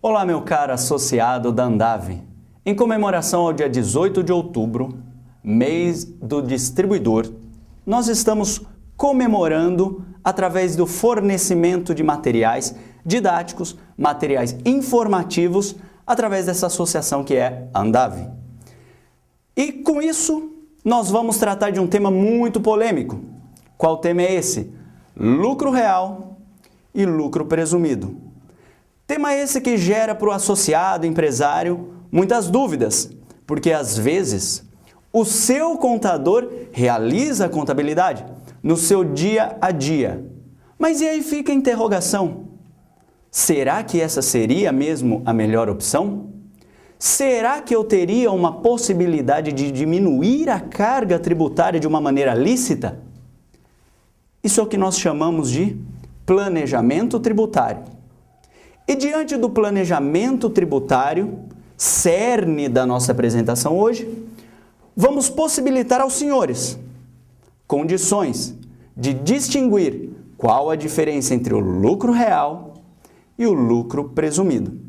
Olá, meu caro associado da Andav. Em comemoração ao dia 18 de outubro, mês do distribuidor, nós estamos comemorando através do fornecimento de materiais didáticos, materiais informativos, através dessa associação que é a Andav. E com isso, nós vamos tratar de um tema muito polêmico. Qual tema é esse? Lucro real e lucro presumido. Tema esse que gera para o associado, empresário, muitas dúvidas, porque às vezes o seu contador realiza a contabilidade no seu dia a dia. Mas e aí fica a interrogação. Será que essa seria mesmo a melhor opção? Será que eu teria uma possibilidade de diminuir a carga tributária de uma maneira lícita? Isso é o que nós chamamos de planejamento tributário. E diante do planejamento tributário, cerne da nossa apresentação hoje, vamos possibilitar aos senhores condições de distinguir qual a diferença entre o lucro real e o lucro presumido.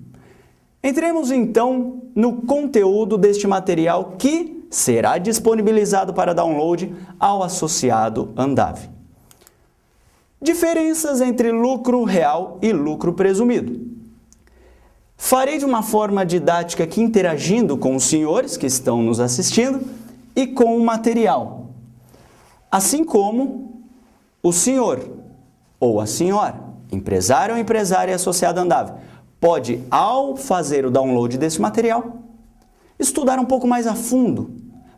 Entremos então no conteúdo deste material que será disponibilizado para download ao associado Andav. Diferenças entre lucro real e lucro presumido. Farei de uma forma didática aqui interagindo com os senhores que estão nos assistindo e com o material. Assim como o senhor ou a senhora, empresário ou empresária associada Andav, pode, ao fazer o download desse material, estudar um pouco mais a fundo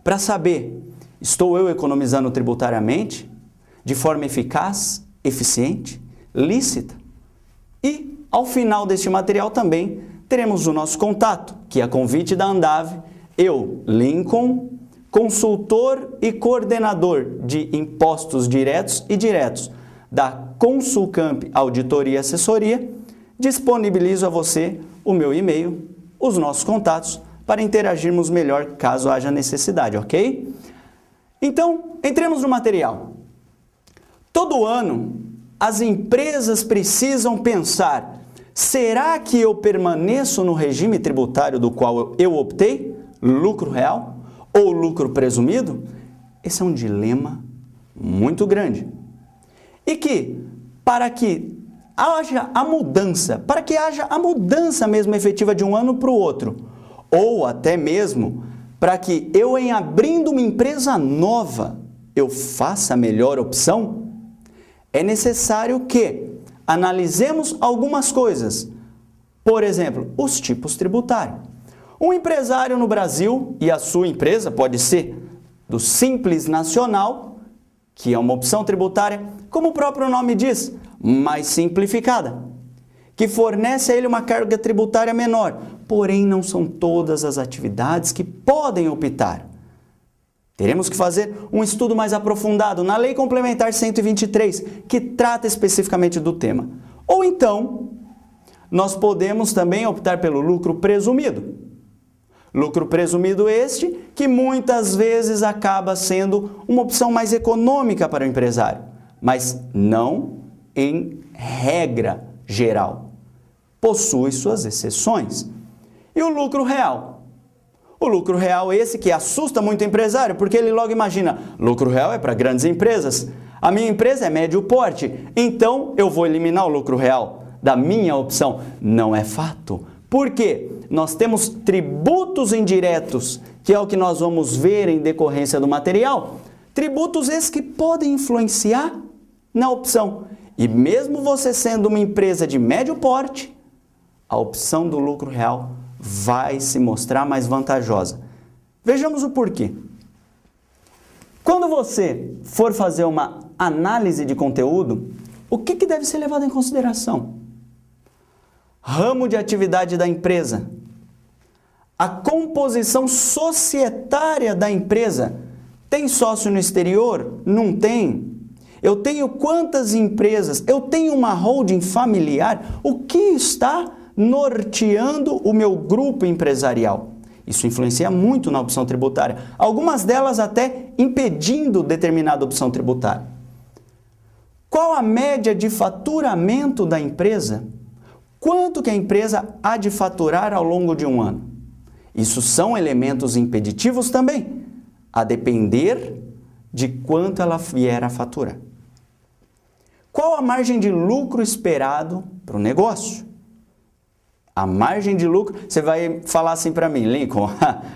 para saber, estou eu economizando tributariamente de forma eficaz, eficiente, lícita? E, ao final deste material também, teremos o nosso contato, que é a convite da Andav, eu, Lincoln, consultor e coordenador de impostos diretos e diretos da Consulcamp Auditoria e Assessoria, disponibilizo a você o meu e-mail, os nossos contatos, para interagirmos melhor caso haja necessidade, ok? Então, entremos no material. Todo ano, as empresas precisam pensar, será que eu permaneço no regime tributário do qual eu optei, lucro real ou lucro presumido? Esse é um dilema muito grande. E que, para que haja a mudança mesmo efetiva de um ano para o outro, ou até mesmo para que eu, em abrindo uma empresa nova, eu faça a melhor opção, é necessário que analisemos algumas coisas. Por exemplo, os tipos tributários. Um empresário no Brasil, e a sua empresa pode ser do Simples Nacional, que é uma opção tributária, como o próprio nome diz, mais simplificada, que fornece a ele uma carga tributária menor, porém não são todas as atividades que podem optar. Teremos que fazer um estudo mais aprofundado na Lei Complementar 123, que trata especificamente do tema. Ou então, nós podemos também optar pelo lucro presumido. Lucro presumido este que muitas vezes acaba sendo uma opção mais econômica para o empresário, mas não em regra geral. Possui suas exceções. E o lucro real? O lucro real esse que assusta muito o empresário, porque ele logo imagina, lucro real é para grandes empresas, a minha empresa é médio porte, então eu vou eliminar o lucro real da minha opção. Não é fato. Por quê? Nós temos tributos indiretos, que é o que nós vamos ver em decorrência do material, tributos esses que podem influenciar na opção. E mesmo você sendo uma empresa de médio porte, a opção do lucro real vai se mostrar mais vantajosa. Vejamos o porquê. Quando você for fazer uma análise de conteúdo, o que deve ser levado em consideração? Ramo de atividade da empresa. A composição societária da empresa. Tem sócio no exterior? Não tem. Eu tenho quantas empresas? Eu tenho uma holding familiar? O que está norteando o meu grupo empresarial? Isso influencia muito na opção tributária. Algumas delas até impedindo determinada opção tributária. Qual a média de faturamento da empresa? Quanto que a empresa há de faturar ao longo de um ano? Isso são elementos impeditivos também, a depender de quanto ela vier a faturar. Qual a margem de lucro esperado para o negócio? A margem de lucro, você vai falar assim para mim, Lincoln,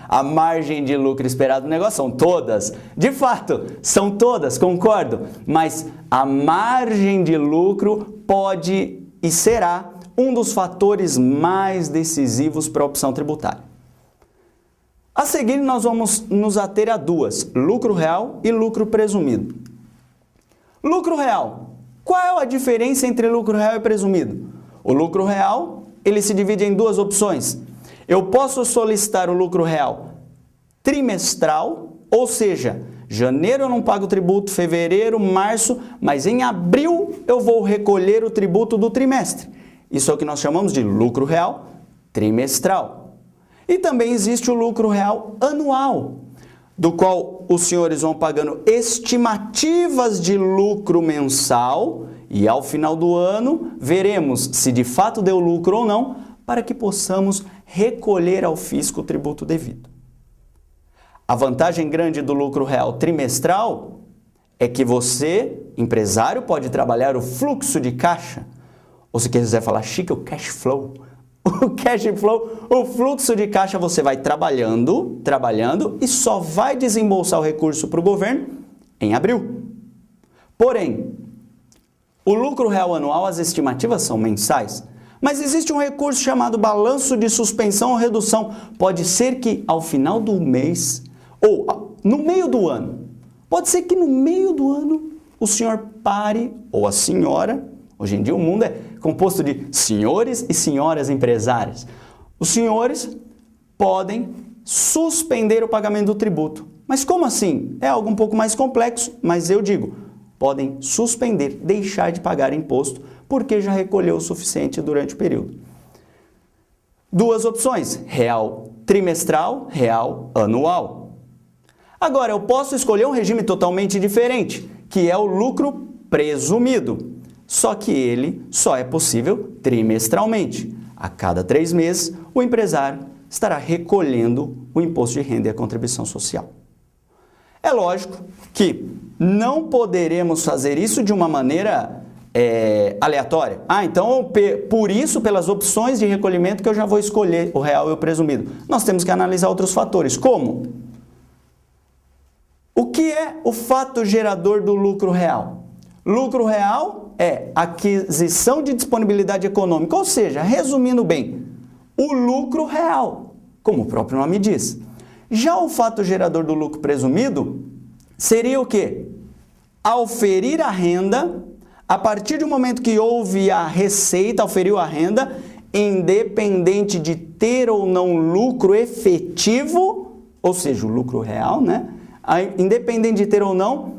a margem de lucro esperada do negócio são todas. De fato, são todas, concordo. Mas a margem de lucro pode e será um dos fatores mais decisivos para a opção tributária. A seguir, nós vamos nos ater a duas, lucro real e lucro presumido. Lucro real. Qual é a diferença entre lucro real e presumido? O lucro real, ele se divide em duas opções. Eu posso solicitar o lucro real trimestral, ou seja, janeiro eu não pago tributo, fevereiro, março, mas em abril eu vou recolher o tributo do trimestre. Isso é o que nós chamamos de lucro real trimestral. E também existe o lucro real anual, do qual os senhores vão pagando estimativas de lucro mensal e ao final do ano veremos se de fato deu lucro ou não, para que possamos recolher ao fisco o tributo devido. A vantagem grande do lucro real trimestral é que você, empresário, pode trabalhar o fluxo de caixa, ou se quiser falar chique, o cash flow. O cash flow, o fluxo de caixa, você vai trabalhando e só vai desembolsar o recurso para o governo em abril. Porém, o lucro real anual, as estimativas são mensais, mas existe um recurso chamado balanço de suspensão ou redução. Pode ser que ao final do mês, ou no meio do ano, pode ser que no meio do ano o senhor pare, ou a senhora, hoje em dia o mundo é composto de senhores e senhoras empresárias. Os senhores podem suspender o pagamento do tributo. Mas como assim? É algo um pouco mais complexo, mas eu digo, podem suspender, deixar de pagar imposto, porque já recolheu o suficiente durante o período. Duas opções, real trimestral, real anual. Agora, eu posso escolher um regime totalmente diferente, que é o lucro presumido. Só que ele só é possível trimestralmente. A cada 3 meses, o empresário estará recolhendo o imposto de renda e a contribuição social. É lógico que não poderemos fazer isso de uma maneira aleatória. Então, por isso, pelas opções de recolhimento que eu já vou escolher o real e o presumido. Nós temos que analisar outros fatores. Como? O que é o fato gerador do lucro real? Lucro real é aquisição de disponibilidade econômica, ou seja, resumindo bem, o lucro real, como o próprio nome diz. Já o fato gerador do lucro presumido seria o quê? Auferir a renda, a partir do momento que houve a receita, auferiu a renda, independente de ter ou não lucro efetivo, ou seja, o lucro real, né? Independente de ter ou não,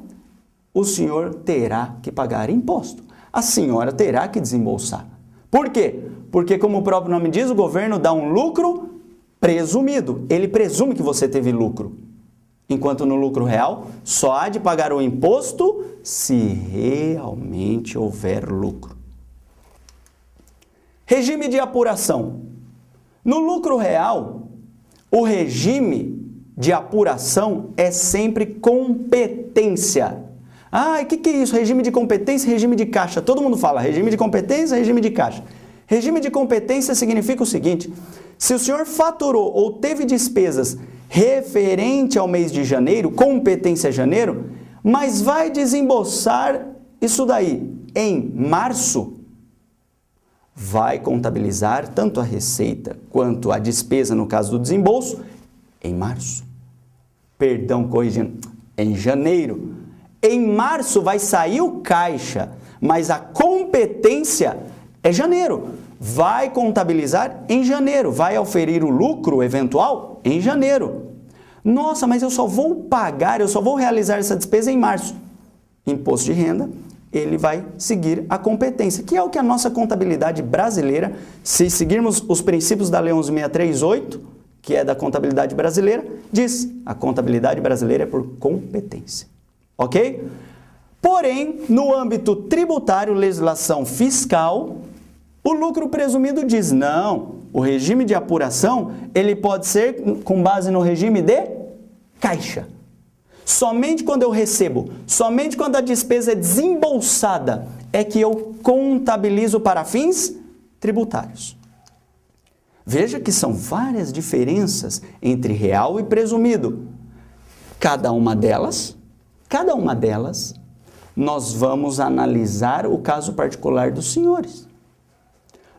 o senhor terá que pagar imposto. A senhora terá que desembolsar. Por quê? Porque, como o próprio nome diz, o governo dá um lucro presumido. Ele presume que você teve lucro. Enquanto no lucro real, só há de pagar o imposto se realmente houver lucro. Regime de apuração. No lucro real, o regime de apuração é sempre competência. Ah, e o que é isso? Regime de competência e regime de caixa. Todo mundo fala regime de competência e regime de caixa. Regime de competência significa o seguinte: se o senhor faturou ou teve despesas referente ao mês de janeiro, competência janeiro, mas vai desembolsar isso daí em março, vai contabilizar tanto a receita quanto a despesa, no caso do desembolso, em março. Perdão, corrigindo, em janeiro. Em março vai sair o caixa, mas a competência é janeiro. Vai contabilizar em janeiro, vai auferir o lucro eventual em janeiro. Nossa, mas eu só vou pagar, eu só vou realizar essa despesa em março. Imposto de renda, ele vai seguir a competência, que é o que a nossa contabilidade brasileira, se seguirmos os princípios da Lei 11.638, que é da contabilidade brasileira, diz: a contabilidade brasileira é por competência. Ok? Porém, no âmbito tributário, legislação fiscal, O lucro presumido diz, não, o regime de apuração, ele pode ser com base no regime de caixa. Somente quando eu recebo, somente quando a despesa é desembolsada, é que eu contabilizo para fins tributários. Veja que são várias diferenças entre real e presumido. Cada uma delas, nós vamos analisar o caso particular dos senhores.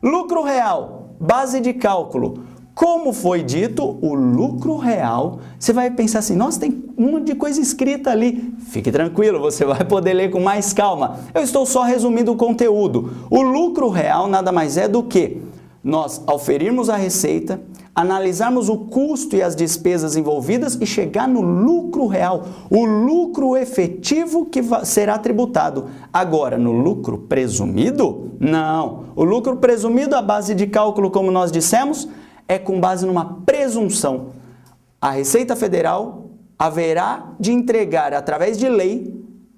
Lucro real, base de cálculo. Como foi dito, o lucro real, você vai pensar assim, nossa, tem um monte de coisa escrita ali. Fique tranquilo, você vai poder ler com mais calma. Eu estou só resumindo o conteúdo. O lucro real nada mais é do que nós auferirmos a receita, analisarmos o custo e as despesas envolvidas e chegar no lucro real, o lucro efetivo que será tributado. Agora, no lucro presumido? Não. O lucro presumido, a base de cálculo, como nós dissemos, é com base numa presunção. A Receita Federal haverá de entregar, através de lei,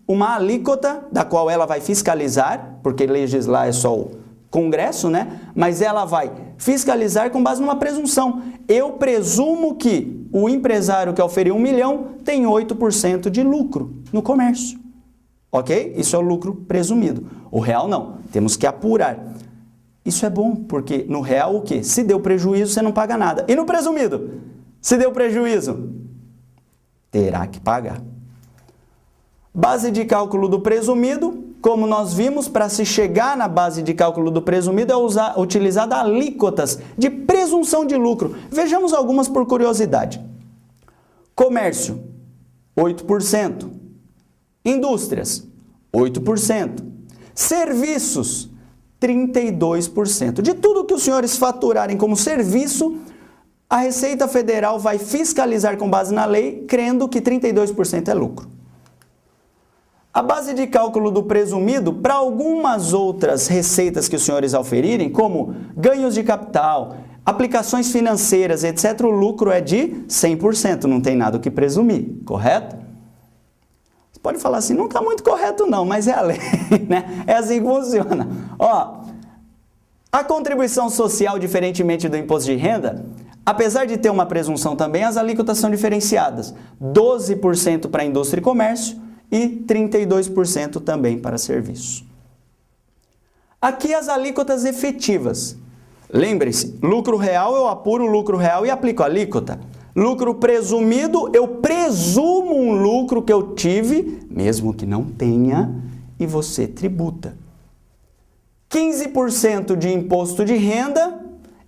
uma alíquota da qual ela vai fiscalizar, porque legislar é só o Congresso, né? Mas ela vai fiscalizar com base numa presunção. Eu presumo que o empresário que oferiu 1 milhão tem 8% de lucro no comércio. Ok? Isso é o lucro presumido. O real não. Temos que apurar. Isso é bom, porque no real o quê? Se deu prejuízo, você não paga nada. E no presumido? Se deu prejuízo, terá que pagar. Base de cálculo do presumido, como nós vimos, para se chegar na base de cálculo do presumido é utilizada alíquotas de presunção de lucro. Vejamos algumas por curiosidade. Comércio, 8%. Indústrias, 8%. Serviços, 32%. De tudo que os senhores faturarem como serviço, a Receita Federal vai fiscalizar com base na lei, crendo que 32% é lucro. A base de cálculo do presumido, para algumas outras receitas que os senhores auferirem, como ganhos de capital, aplicações financeiras, etc., o lucro é de 100%, não tem nada o que presumir, correto? Você pode falar assim, não está muito correto não, mas é a lei, né? É assim que funciona. Ó, a contribuição social, diferentemente do imposto de renda, apesar de ter uma presunção também, as alíquotas são diferenciadas. 12% para indústria e comércio, e 32% também para serviço. Aqui as alíquotas efetivas. Lembre-se, lucro real, eu apuro o lucro real e aplico a alíquota. Lucro presumido, eu presumo um lucro que eu tive, mesmo que não tenha, e você tributa. 15% de imposto de renda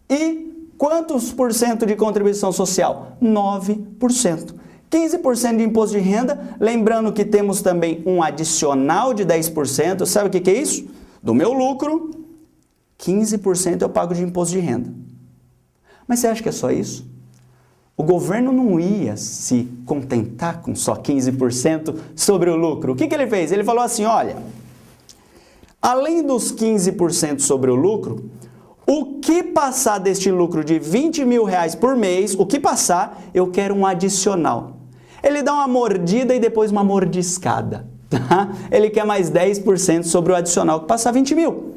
e quantos por cento de contribuição social? 9%. 15% de imposto de renda, lembrando que temos também um adicional de 10%, sabe o que é isso? Do meu lucro, 15% eu pago de imposto de renda. Mas você acha que é só isso? O governo não ia se contentar com só 15% sobre o lucro. O que ele fez? Ele falou assim, olha, além dos 15% sobre o lucro, o que passar deste lucro de 20 mil reais por mês, o que passar, eu quero um adicional. Ele dá uma mordida e depois uma mordiscada. Tá? Ele quer mais 10% sobre o adicional, que passar 20 mil.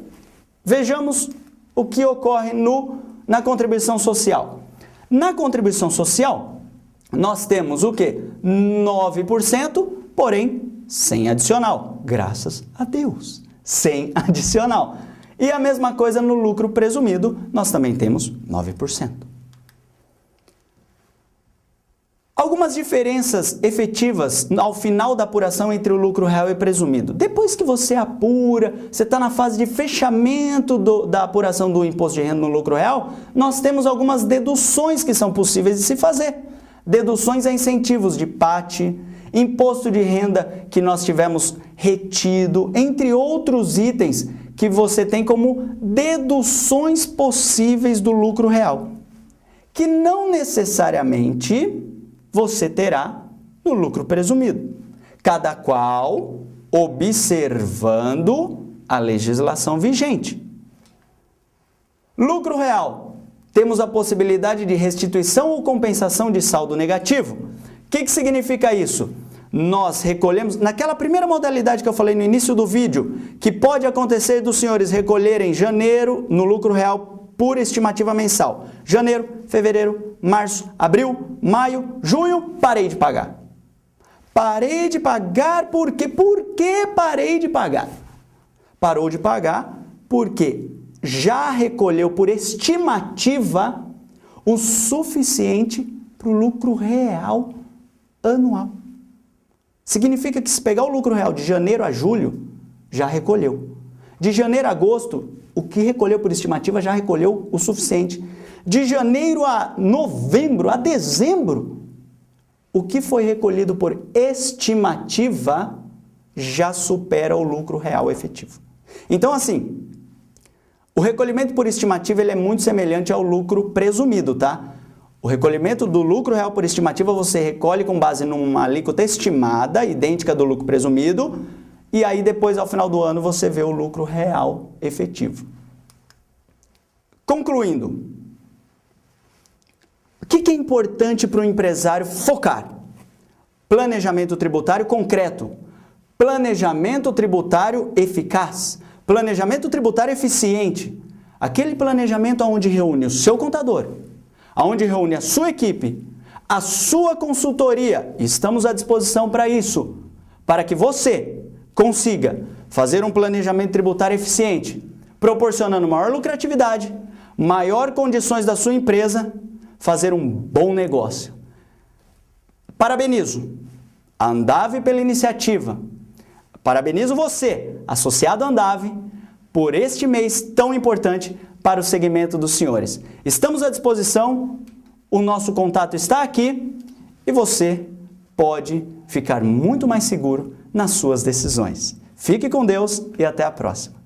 Vejamos o que ocorre na contribuição social. Na contribuição social, nós temos o quê? 9%, porém, sem adicional. Graças a Deus, sem adicional. E a mesma coisa no lucro presumido, nós também temos 9%. Algumas diferenças efetivas ao final da apuração entre o lucro real e presumido. Depois que você apura, você está na fase de fechamento da apuração do imposto de renda no lucro real, nós temos algumas deduções que são possíveis de se fazer. Deduções a incentivos de PAT, imposto de renda que nós tivemos retido, entre outros itens que você tem como deduções possíveis do lucro real, que não necessariamente você terá no lucro presumido, cada qual observando a legislação vigente. Lucro real, temos a possibilidade de restituição ou compensação de saldo negativo. O que significa isso? nós recolhemos, naquela primeira modalidade que eu falei no início do vídeo, que pode acontecer dos senhores recolherem janeiro no lucro real por estimativa mensal. Janeiro, fevereiro, março, abril, maio, junho, parei de pagar. Parei de pagar por quê? Por que parei de pagar? Parou de pagar porque já recolheu por estimativa o suficiente para o lucro real anual. Significa que se pegar o lucro real de janeiro a julho, já recolheu. De janeiro a agosto, o que recolheu por estimativa já recolheu o suficiente. De janeiro a novembro, a dezembro, o que foi recolhido por estimativa já supera o lucro real efetivo. Então, assim, o recolhimento por estimativa ele é muito semelhante ao lucro presumido, tá? O recolhimento do lucro real por estimativa você recolhe com base numa alíquota estimada, idêntica do lucro presumido, e aí depois, ao final do ano, você vê o lucro real efetivo. Concluindo, o que é importante para o empresário focar? Planejamento tributário concreto, planejamento tributário eficaz, planejamento tributário eficiente, aquele planejamento onde reúne o seu contador, onde reúne a sua equipe, a sua consultoria. Estamos à disposição para isso, para que você consiga fazer um planejamento tributário eficiente, proporcionando maior lucratividade, maior condições da sua empresa, fazer um bom negócio. Parabenizo a Andave pela iniciativa. Parabenizo você, associado à Andave, por este mês tão importante para o segmento dos senhores. Estamos à disposição, o nosso contato está aqui e você pode ficar muito mais seguro nas suas decisões. Fique com Deus e até a próxima.